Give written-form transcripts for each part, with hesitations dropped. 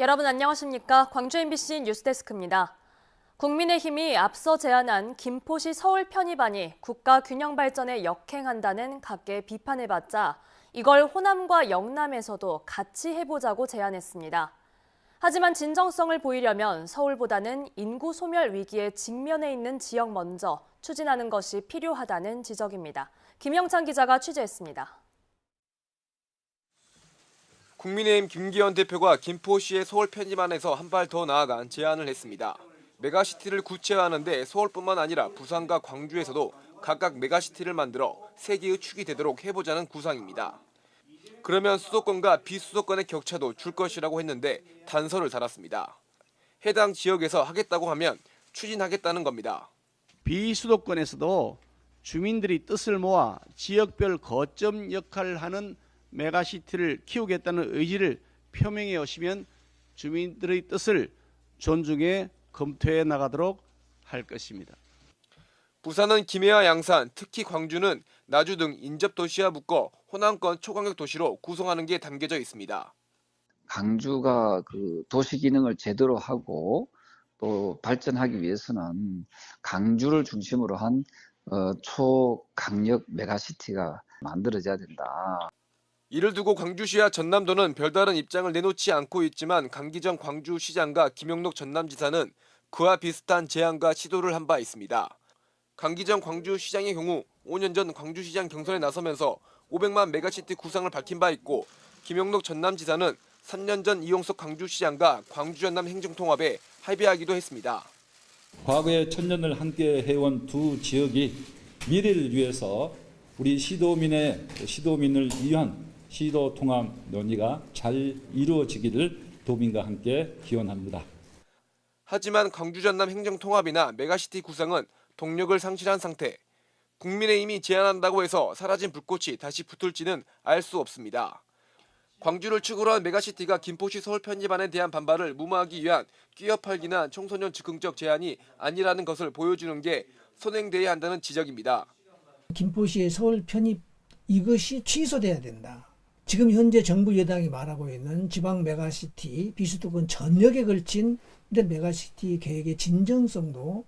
여러분 안녕하십니까? 광주 MBC 뉴스데스크입니다. 국민의힘이 앞서 제안한 김포시 서울 편입안이 국가 균형 발전에 역행한다는 각계의 비판을 받자 이걸 호남과 영남에서도 같이 해보자고 제안했습니다. 하지만 진정성을 보이려면 서울보다는 인구 소멸 위기에 직면해 있는 지역 먼저 추진하는 것이 필요하다는 지적입니다. 김영찬 기자가 취재했습니다. 국민의힘 김기현 대표가 김포시의 서울 편입안에서 한 발 더 나아간 제안을 했습니다. 메가시티를 구체화하는데 서울뿐만 아니라 부산과 광주에서도 각각 메가시티를 만들어 세 개의 축이 되도록 해보자는 구상입니다. 그러면 수도권과 비수도권의 격차도 줄 것이라고 했는데 단서를 달았습니다. 해당 지역에서 하겠다고 하면 추진하겠다는 겁니다. 비수도권에서도 주민들이 뜻을 모아 지역별 거점 역할을 하는 메가시티를 키우겠다는 의지를 표명해 오시면 주민들의 뜻을 존중해 검토해 나가도록 할 것입니다. 부산은 김해와 양산, 특히 광주는 나주 등 인접 도시와 묶어 호남권 초강력 도시로 구성하는 게 담겨져 있습니다. 광주가 그 도시 기능을 제대로 하고 또 발전하기 위해서는 광주를 중심으로 한 초강력 메가시티가 만들어져야 된다. 이를 두고 광주시와 전남도는 별다른 입장을 내놓지 않고 있지만 강기정 광주시장과 김용록 전남지사는 그와 비슷한 제안과 시도를 한 바 있습니다. 강기정 광주시장의 경우 5년 전 광주시장 경선에 나서면서 500만 메가시티 구상을 밝힌 바 있고 김용록 전남지사는 3년 전 이용석 광주시장과 광주-전남 행정통합에 합의하기도 했습니다. 과거에 천년을 함께 해온 두 지역이 미래를 위해서 우리 시도민을 위한 시도 통합 논의가 잘 이루어지기를 도민과 함께 기원합니다. 하지만 광주-전남 행정통합이나 메가시티 구상은 동력을 상실한 상태. 국민의힘이 제안한다고 해서 사라진 불꽃이 다시 붙을지는 알 수 없습니다. 광주를 축으로 한 메가시티가 김포시 서울 편입안에 대한 반발을 무마하기 위한 끼어팔기나 청소년 즉흥적 제안이 아니라는 것을 보여주는 게 선행돼야 한다는 지적입니다. 김포시의 서울 편입 이것이 취소돼야 된다. 지금 현재 정부 여당이 말하고 있는 지방 메가시티, 비수도권 전역에 걸친 메가시티 계획의 진정성도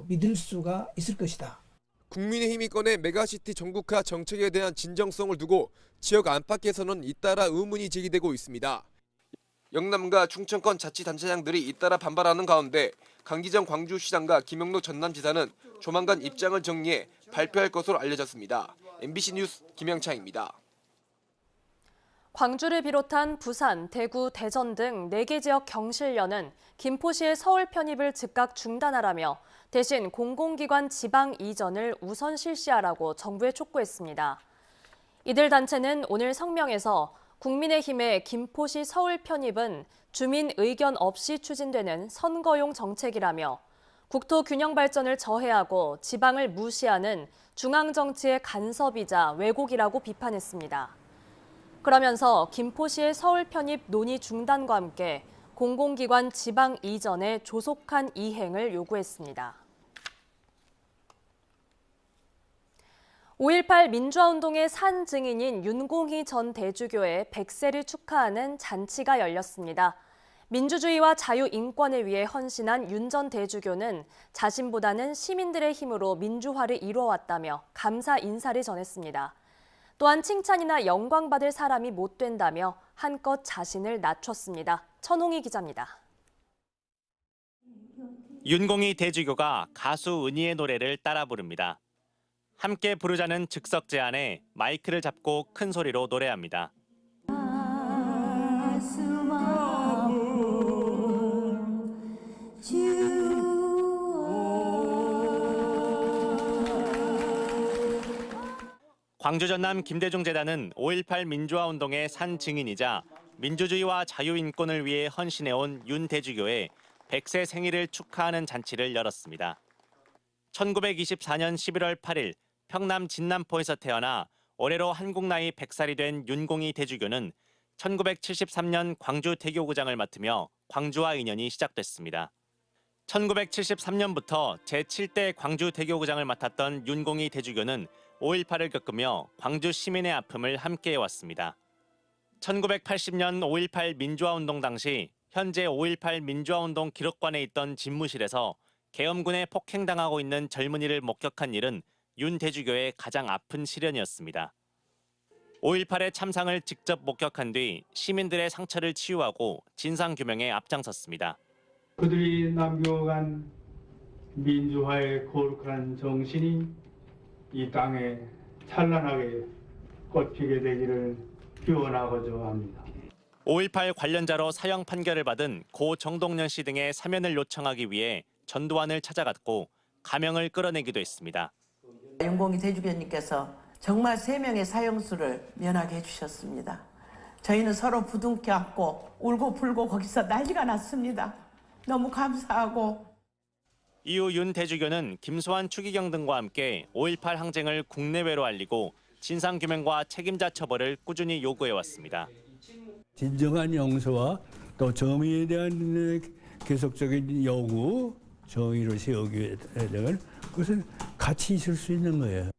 믿을 수가 있을 것이다. 국민의힘이 꺼내 메가시티 전국화 정책에 대한 진정성을 두고 지역 안팎에서는 잇따라 의문이 제기되고 있습니다. 영남과 충청권 자치단체장들이 잇따라 반발하는 가운데 강기정 광주시장과 김용록 전남지사는 조만간 입장을 정리해 발표할 것으로 알려졌습니다. MBC 뉴스 김영창입니다. 광주를 비롯한 부산, 대구, 대전 등 4개 지역 경실련은 김포시의 서울 편입을 즉각 중단하라며 대신 공공기관 지방 이전을 우선 실시하라고 정부에 촉구했습니다. 이들 단체는 오늘 성명에서 국민의힘의 김포시 서울 편입은 주민 의견 없이 추진되는 선거용 정책이라며 국토 균형 발전을 저해하고 지방을 무시하는 중앙 정치의 간섭이자 왜곡이라고 비판했습니다. 그러면서 김포시의 서울 편입 논의 중단과 함께 공공기관 지방 이전의 조속한 이행을 요구했습니다. 5.18 민주화운동의 산 증인인 윤공희 전 대주교의 100세를 축하하는 잔치가 열렸습니다. 민주주의와 자유인권을 위해 헌신한 윤 전 대주교는 자신보다는 시민들의 힘으로 민주화를 이루어왔다며 감사 인사를 전했습니다. 또한 칭찬이나 영광받을 사람이 못 된다며 한껏 자신을 낮췄습니다. 천홍희 기자입니다. 윤공희 대주교가 가수 은희의 노래를 따라 부릅니다. 함께 부르자는 즉석 제안에 마이크를 잡고 큰 소리로 노래합니다. 광주 전남 김대중 재단은 5.18 민주화운동의 산 증인이자 민주주의와 자유인권을 위해 헌신해온 윤 대주교의 100세 생일을 축하하는 잔치를 열었습니다. 1924년 11월 8일 평남 진남포에서 태어나 올해로 한국 나이 100살이 된 윤공희 대주교는 1973년 광주 대교구장을 맡으며 광주와 인연이 시작됐습니다. 1973년부터 제7대 광주 대교구장을 맡았던 윤공희 대주교는 5.18을 겪으며 광주 시민의 아픔을 함께해왔습니다. 1980년 5.18 민주화운동 당시 현재 5.18 민주화운동 기록관에 있던 집무실에서 계엄군에 폭행당하고 있는 젊은이를 목격한 일은 윤대주교의 가장 아픈 시련이었습니다. 5.18의 참상을 직접 목격한 뒤 시민들의 상처를 치유하고 진상규명에 앞장섰습니다. 그들이 남겨간 민주화의 거룩한 정신이 이 땅에 찬란하게 꽃피게 되기를 기원하고자 합니다. 5.18 관련자로 사형 판결을 받은 고 정동연 씨 등의 사면을 요청하기 위해 전두환을 찾아갔고 가명을 끌어내기도 했습니다. 윤공기 대주교님께서 정말 3명의 사형수를 면하게 해주셨습니다. 저희는 서로 부둥켜 안고 울고 불고 거기서 난리가 났습니다. 너무 감사하고. 이후 윤 대주교는 김소환 추기경 등과 함께 5.18 항쟁을 국내외로 알리고 진상규명과 책임자 처벌을 꾸준히 요구해왔습니다. 진정한 용서와 또 정의에 대한 계속적인 요구, 정의를 세우기 위한 그것은 같이 있을 수 있는 거예요.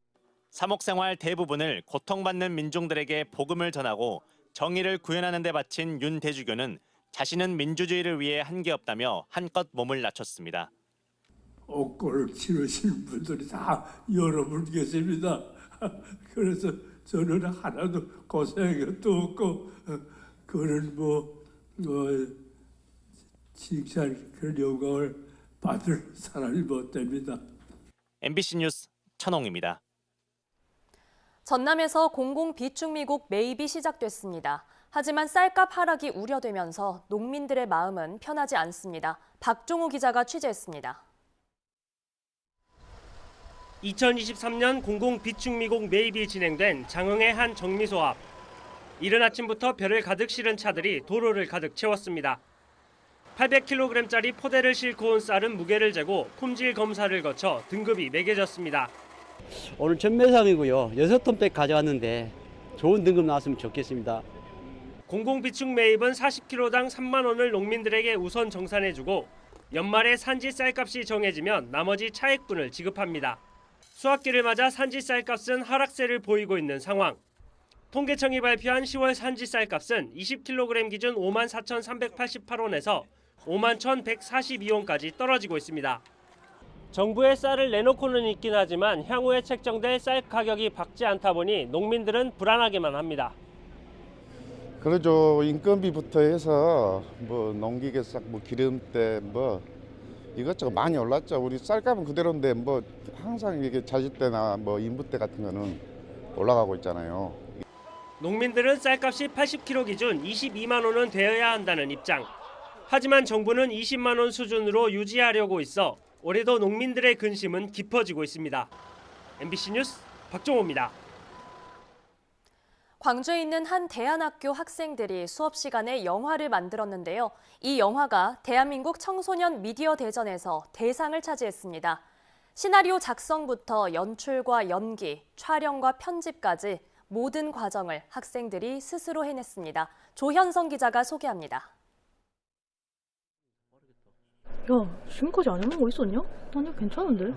사목생활 대부분을 고통받는 민중들에게 복음을 전하고 정의를 구현하는 데 바친 윤 대주교는 자신은 민주주의를 위해 한 게 없다며 한껏 몸을 낮췄습니다. 옥고를 치르신 분들이 다 여러분 계십니다. 그래서 저는 하나도 고생한 것도 없고 그런 칭찬 그런 영광을 받을 사람이 못 됩니다. MBC 뉴스 천홍입니다. 전남에서 공공 비축미국 매입이 시작됐습니다. 하지만 쌀값 하락이 우려되면서 농민들의 마음은 편하지 않습니다. 박종우 기자가 취재했습니다. 2023년 공공 비축미국 매입이 진행된 장흥의 한 정미소 앞. 이른 아침부터 벼를 가득 실은 차들이 도로를 가득 채웠습니다. 800kg짜리 포대를 싣고 온 쌀은 무게를 재고 품질 검사를 거쳐 등급이 매겨졌습니다. 오늘 전매상이고요. 6톤백 가져왔는데 좋은 등급 나왔으면 좋겠습니다. 공공 비축 매입은 40kg당 3만 원을 농민들에게 우선 정산해주고 연말에 산지 쌀값이 정해지면 나머지 차액분을 지급합니다. 수확기를 맞아 산지 쌀값은 하락세를 보이고 있는 상황. 통계청이 발표한 10월 산지 쌀값은 20kg 기준 54,388원에서 51,142원까지 떨어지고 있습니다. 정부의 쌀을 내놓고는 있긴 하지만 향후에 책정될 쌀 가격이 밝지 않다 보니 농민들은 불안하게만 합니다. 그러죠. 인건비부터 해서 농기계약, 기름때 이것저것 많이 올랐죠. 우리 쌀값은 그대로인데 항상 이게 자재때나 인부때 같은 거는 올라가고 있잖아요. 농민들은 쌀값이 80kg 기준 22만 원은 되어야 한다는 입장. 하지만 정부는 20만 원 수준으로 유지하려고 있어 올해도 농민들의 근심은 깊어지고 있습니다. MBC 뉴스 박종호입니다. 광주에 있는 한 대안학교 학생들이 수업 시간에 영화를 만들었는데요. 이 영화가 대한민국 청소년 미디어 대전에서 대상을 차지했습니다. 시나리오 작성부터 연출과 연기, 촬영과 편집까지 모든 과정을 학생들이 스스로 해냈습니다. 조현성 기자가 소개합니다. 야, 지금까지 안 해본 거 있었냐? 난 이거 괜찮은데?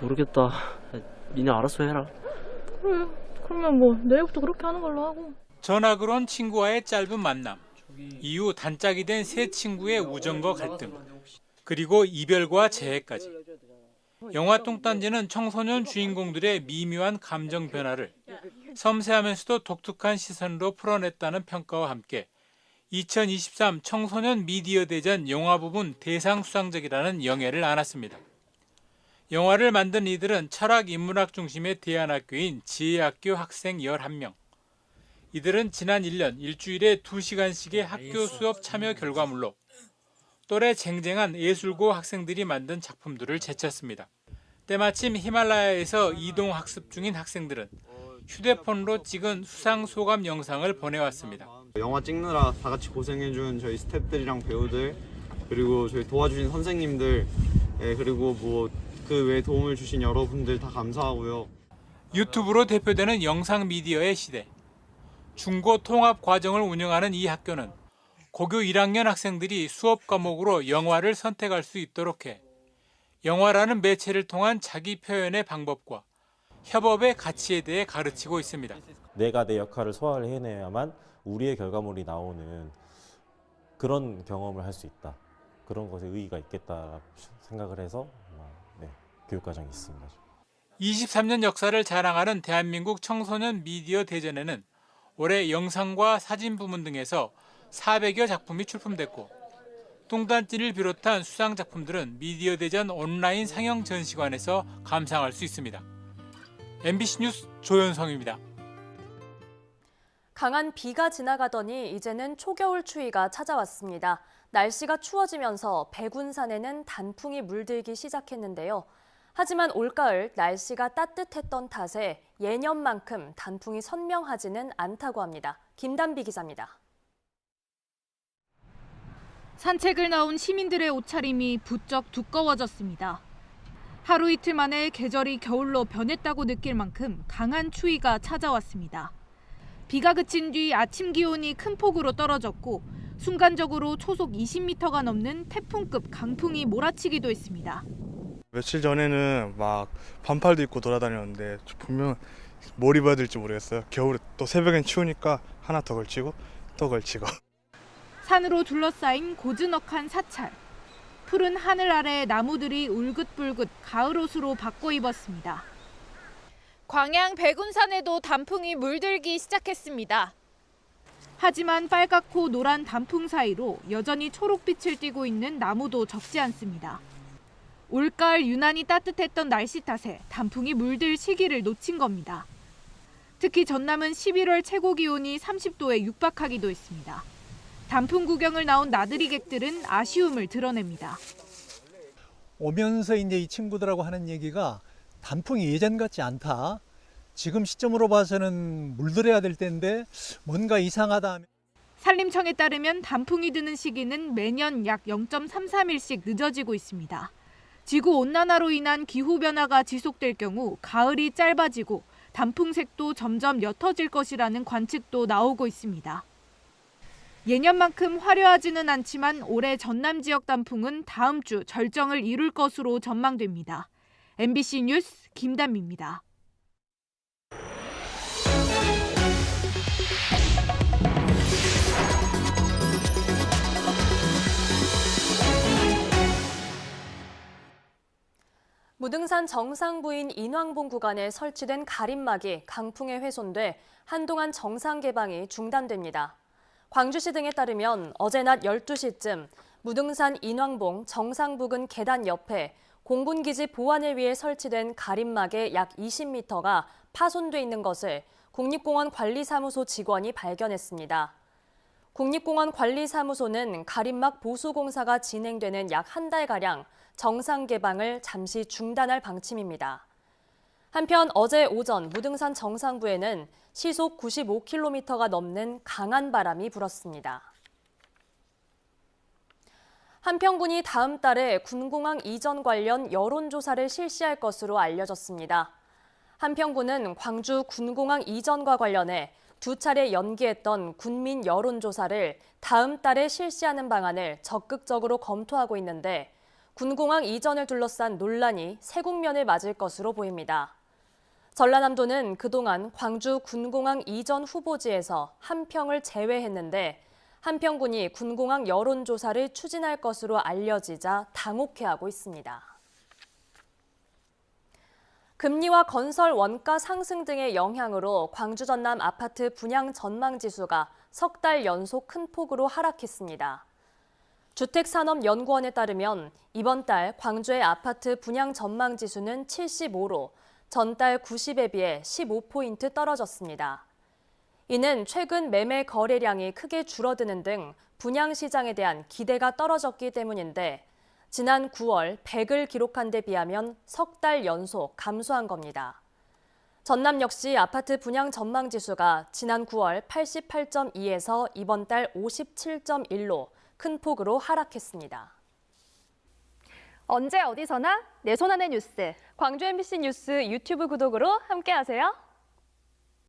모르겠다. 니네 알아서 해라. 그래, 그러면 내일부터 그렇게 하는 걸로 하고. 전학을 온 친구와의 짧은 만남. 이후 단짝이 된 새 친구의 우정과 갈등. 그리고 이별과 재해까지. 영화 똥딴지는 청소년 주인공들의 미묘한 감정 변화를 섬세하면서도 독특한 시선으로 풀어냈다는 평가와 함께 2023 청소년 미디어 대전 영화 부분 대상 수상작이라는 영예를 안았습니다. 영화를 만든 이들은 철학 인문학 중심의 대안학교인 지혜학교 학생 11명. 이들은 지난 1년 일주일에 2시간씩의 학교 수업 참여 결과물로 또래 쟁쟁한 예술고 학생들이 만든 작품들을 제쳤습니다. 때마침 히말라야에서 이동 학습 중인 학생들은 휴대폰으로 찍은 수상 소감 영상을 보내왔습니다. 영화 찍느라 다 같이 고생해준 저희 스태프들이랑 배우들, 그리고 저희 도와주신 선생님들, 그리고 그 외에 도움을 주신 여러분들 다 감사하고요. 유튜브로 대표되는 영상 미디어의 시대. 중고 통합 과정을 운영하는 이 학교는 고교 1학년 학생들이 수업 과목으로 영화를 선택할 수 있도록 해 영화라는 매체를 통한 자기 표현의 방법과 협업의 가치에 대해 가르치고 있습니다. 내가 내 역할을 소화를 해내야만 우리의 결과물이 나오는 그런 경험을 할 수 있다. 그런 것에 의의가 있겠다 생각을 해서 교육과정이 있습니다. 23년 역사를 자랑하는 대한민국 청소년 미디어 대전에는 올해 영상과 사진 부문 등에서 400여 작품이 출품됐고 뚱딴지를 비롯한 수상 작품들은 미디어 대전 온라인 상영 전시관에서 감상할 수 있습니다. MBC 뉴스 조현성입니다. 강한 비가 지나가더니 이제는 초겨울 추위가 찾아왔습니다. 날씨가 추워지면서 백운산에는 단풍이 물들기 시작했는데요. 하지만 올가을 날씨가 따뜻했던 탓에 예년만큼 단풍이 선명하지는 않다고 합니다. 김단비 기자입니다. 산책을 나온 시민들의 옷차림이 부쩍 두꺼워졌습니다. 하루 이틀 만에 계절이 겨울로 변했다고 느낄 만큼 강한 추위가 찾아왔습니다. 비가 그친 뒤 아침 기온이 큰 폭으로 떨어졌고 순간적으로 초속 20m가 넘는 태풍급 강풍이 몰아치기도 했습니다. 며칠 전에는 막 반팔도 입고 돌아다녔는데 분명 뭘 입어야 될지 모르겠어요. 겨울에 또 새벽엔 추우니까 하나 더 걸치고 또 걸치고. 산으로 둘러싸인 고즈넉한 사찰. 푸른 하늘 아래 나무들이 울긋불긋 가을 옷으로 바꿔 입었습니다. 광양 백운산에도 단풍이 물들기 시작했습니다. 하지만 빨갛고 노란 단풍 사이로 여전히 초록빛을 띠고 있는 나무도 적지 않습니다. 올가을 유난히 따뜻했던 날씨 탓에 단풍이 물들 시기를 놓친 겁니다. 특히 전남은 11월 최고 기온이 30도에 육박하기도 했습니다. 단풍 구경을 나온 나들이객들은 아쉬움을 드러냅니다. 오면서 이제 이 친구들하고 하는 얘기가 단풍이 예전 같지 않다. 지금 시점으로 봐서는 물들어야 될 텐데 뭔가 이상하다. 산림청에 따르면 단풍이 드는 시기는 매년 약 0.33일씩 늦어지고 있습니다. 지구온난화로 인한 기후변화가 지속될 경우 가을이 짧아지고 단풍색도 점점 옅어질 것이라는 관측도 나오고 있습니다. 예년만큼 화려하지는 않지만 올해 전남 지역 단풍은 다음 주 절정을 이룰 것으로 전망됩니다. MBC 뉴스 김단미입니다. 무등산 정상부인 인왕봉 구간에 설치된 가림막이 강풍에 훼손돼 한동안 정상 개방이 중단됩니다. 광주시 등에 따르면 어제 낮 12시쯤 무등산 인왕봉 정상 부근 계단 옆에 공군기지 보안을 위해 설치된 가림막의 약 20m가 파손돼 있는 것을 국립공원 관리사무소 직원이 발견했습니다. 국립공원 관리사무소는 가림막 보수 공사가 진행되는 약 한 달가량 정상 개방을 잠시 중단할 방침입니다. 한편 어제 오전 무등산 정상부에는 시속 95km가 넘는 강한 바람이 불었습니다. 한평군이 다음 달에 군공항 이전 관련 여론조사를 실시할 것으로 알려졌습니다. 한평군은 광주 군공항 이전과 관련해 2차례 연기했던 군민 여론조사를 다음 달에 실시하는 방안을 적극적으로 검토하고 있는데 군공항 이전을 둘러싼 논란이 세국면을 맞을 것으로 보입니다. 전라남도는 그동안 광주 군공항 이전 후보지에서 한평을 제외했는데 한평군이 군공항 여론조사를 추진할 것으로 알려지자 당혹해하고 있습니다. 금리와 건설 원가 상승 등의 영향으로 광주 전남 아파트 분양 전망 지수가 석 달 연속 큰 폭으로 하락했습니다. 주택산업연구원에 따르면 이번 달 광주의 아파트 분양 전망 지수는 75로 전달 90에 비해 15포인트 떨어졌습니다. 이는 최근 매매 거래량이 크게 줄어드는 등 분양 시장에 대한 기대가 떨어졌기 때문인데 지난 9월 100을 기록한 데 비하면 석 달 연속 감소한 겁니다. 전남 역시 아파트 분양 전망 지수가 지난 9월 88.2에서 이번 달 57.1로 큰 폭으로 하락했습니다. 언제 어디서나 내 손 안의 뉴스. 광주 MBC 뉴스 유튜브 구독으로 함께하세요.